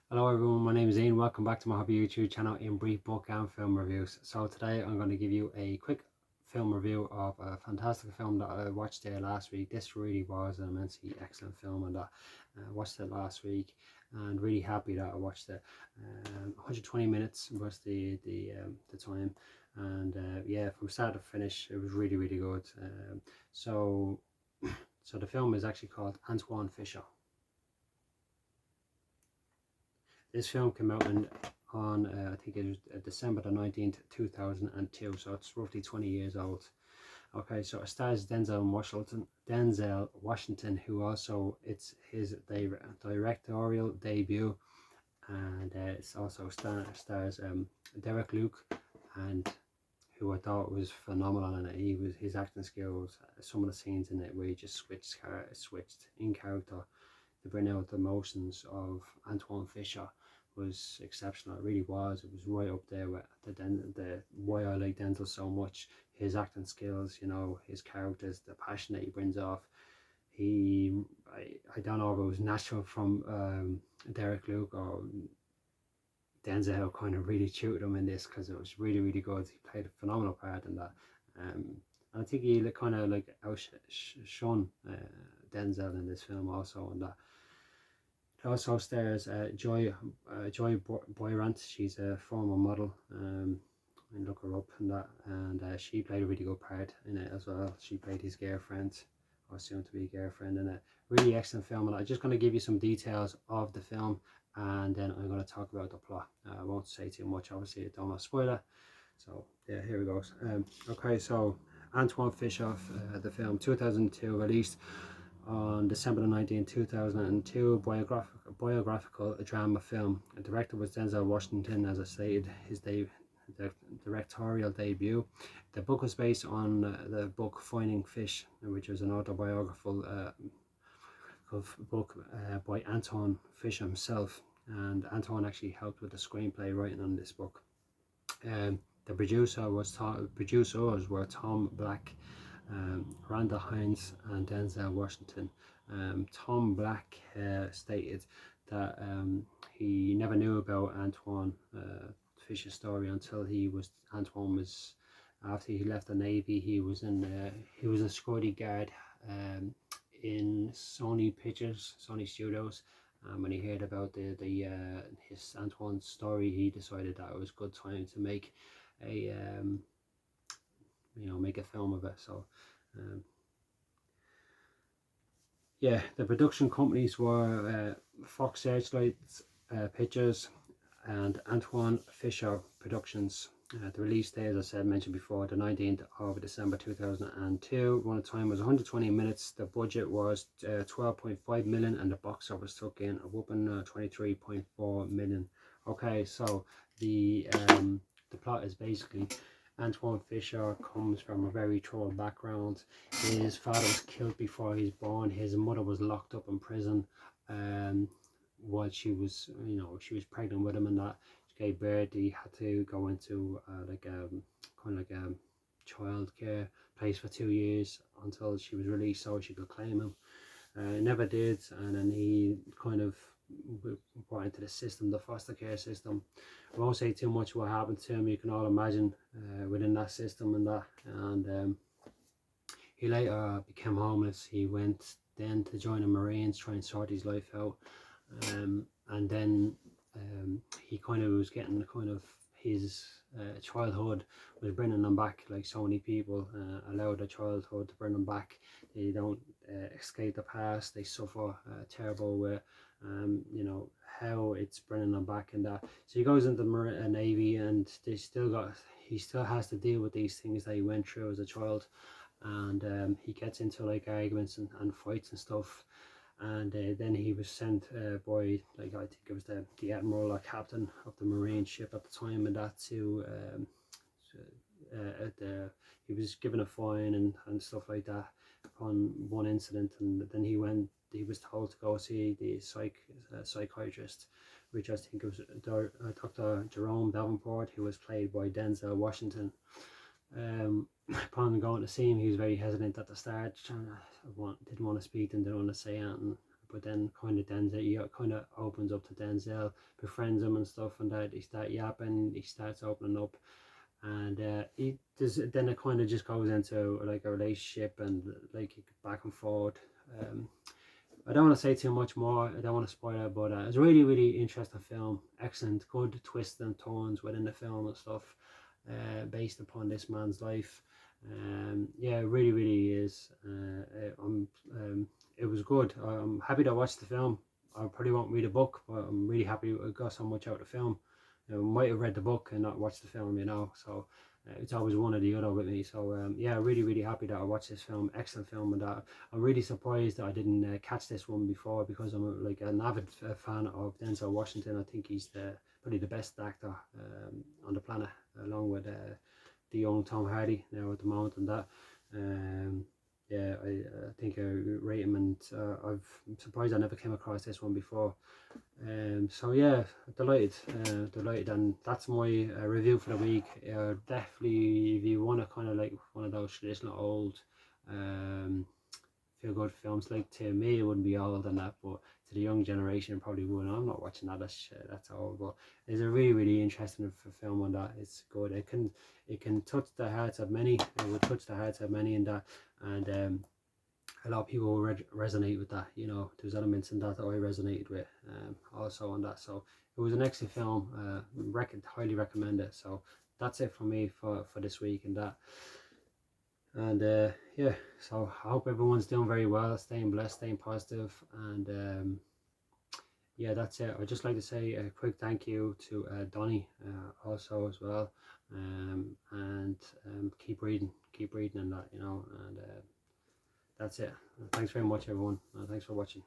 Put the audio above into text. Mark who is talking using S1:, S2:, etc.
S1: Hello everyone, my name is Ian. Welcome back to my hobby YouTube channel in brief book and film reviews. So today I'm going to give you a quick film review of a fantastic film that I watched there last week. This really was an immensely excellent film, and I watched it last week and really happy that I watched it. 120 minutes was the time, and yeah, from start to finish it was really good. So so the film is actually called Antwone Fisher. This film came out on I think it was December the 19th, 2002, so it's roughly 20 years old. Okay, so it stars Denzel Washington, who also, it's his directorial debut, and it's also stars Derek Luke, and who I thought was phenomenal in it. His acting skills, some of the scenes in it where he just switched in character to bring out the emotions of Antwone Fisher was exceptional. It really was. It was right up there with the why I like Denzel so much. His acting skills, you know, his characters, the passion that he brings off. I don't know if it was natural from Derek Luke or Denzel kind of really tutored him in this, because it was really good. He played a phenomenal part in that. And I think he kind of like outshone Denzel in this film also, and that. It also stars Joy Boyrant. She's a former model. I look her up and that, and she played a really good part in it as well. She played his girlfriend, or soon to be girlfriend, in a really excellent film. And I'm just going to give you some details of the film, and then I'm going to talk about the plot. I won't say too much, obviously I don't want to spoil it. So yeah, here we go. Okay, so Antwone Fisher, the film 2002, released on December 19, 2002, biographical drama film. The director was Denzel Washington, as I stated, the directorial debut. The book was based on the book Finding Fish, which was an autobiographical book by Antwone Fisher himself, and Antwone actually helped with the screenplay writing on this book. The producers were Tom Black, Randa, Haines, and Denzel Washington. Tom Black stated that he never knew about Antwone Fisher's story until Antwone was, after he left the Navy, he was a security guard in Sony Studios. When he heard about his Antwone's story, he decided that it was a good time to make a make a film of it. So yeah, the production companies were Fox Searchlight Pictures and Antwone Fisher Productions. The release date, as I said, mentioned before, the 19th of December 2002. Running time was 120 minutes. The budget was 12.5 million, and the box office took in a whopping 23.4 million. Okay, so the plot is basically Antwone Fisher comes from a very troubled background. His father was killed before he was born. His mother was locked up in prison while she was, she was pregnant with him, and that she gave birth. He had to go into kind of like a child care place for 2 years until she was released so she could claim him. Never did, and then he kind of brought into the system, the foster care system. I won't say too much what happened to him. You can all imagine within that system and that. And he later became homeless. He went then to join the Marines, try and sort his life out. And then he kind of was getting kind of his childhood was bringing them back, like so many people allow their childhood to bring them back. They don't escape the past. They suffer terrible with how it's bringing them back and that. So he goes into the Navy, and he still has to deal with these things that he went through as a child. And he gets into like arguments and fights and stuff. And then he was sent by, like, I think it was the admiral or captain of the marine ship at the time, and that to he was given a fine and stuff like that upon one incident. And then he was told to go see the psychiatrist, which I think it was Dr. Jerome Davenport, who was played by Denzel Washington. Upon going to see him, he was very hesitant at the start. Didn't want to speak and didn't want to say anything but then kind of Denzel, he kind of opens up to Denzel, befriends him and stuff, and that they start yapping, he starts opening up, and then it kind of just goes into like a relationship and like back and forth. I don't want to say too much more, I don't want to spoil it, but it's a really, really interesting film. Excellent, good twists and turns within the film and stuff, based upon this man's life. Yeah, it really, really is. It was good. I'm happy to watch the film. I probably won't read a book, but I'm really happy I got so much out of the film. I might have read the book and not watched the film, so it's always one or the other with me. So yeah, really, really happy that I watched this film. Excellent film, and that I'm really surprised that I didn't catch this one before, because I'm like an avid fan of Denzel Washington. I think he's probably the best actor on the planet, along with the young Tom Hardy now at the moment, and that. Yeah, I think I rate him, and I'm surprised I never came across this one before. So yeah, delighted, and that's my review for the week. Definitely, if you want to kind of like one of those traditional old feel good films, like to me it wouldn't be old than that, but to the young generation probably would. I'm not watching that, that's old, but it's a really, really interesting film on that. It's good. It can touch the hearts of many. It will touch the hearts of many in that, and a lot of people will resonate with that. There's elements in that I resonated with also on that. So it was an excellent film. Highly recommend it. So that's it for me for this week and that. And yeah, so I hope everyone's doing very well, staying blessed, staying positive, and yeah, that's it. I'd just like to say a quick thank you to Donnie also as well, and keep reading and that, and that's it. Thanks very much, everyone. Thanks for watching.